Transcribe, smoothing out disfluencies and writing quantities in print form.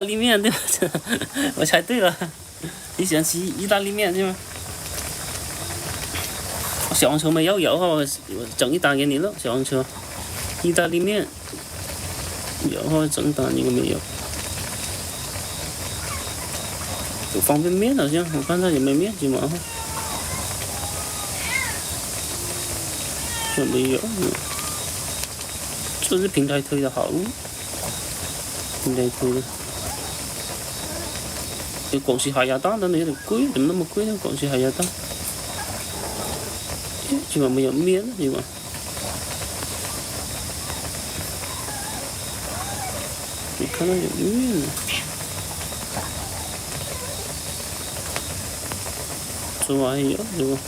意大利面对吧？我猜对了，你喜欢吃意大利面是吗？小黄车没有我整一单给你了。小黄车，意大利面，有我整单一个没有。有方便面好像，我看它有没有面筋嘛哈？这没有，这是平台推的好，平台推的。有广西海鸭蛋的有点贵，怎么那么贵呢？广西海鸭蛋，今晚没有面了，今晚。你看到有面了，这玩意有，对吧？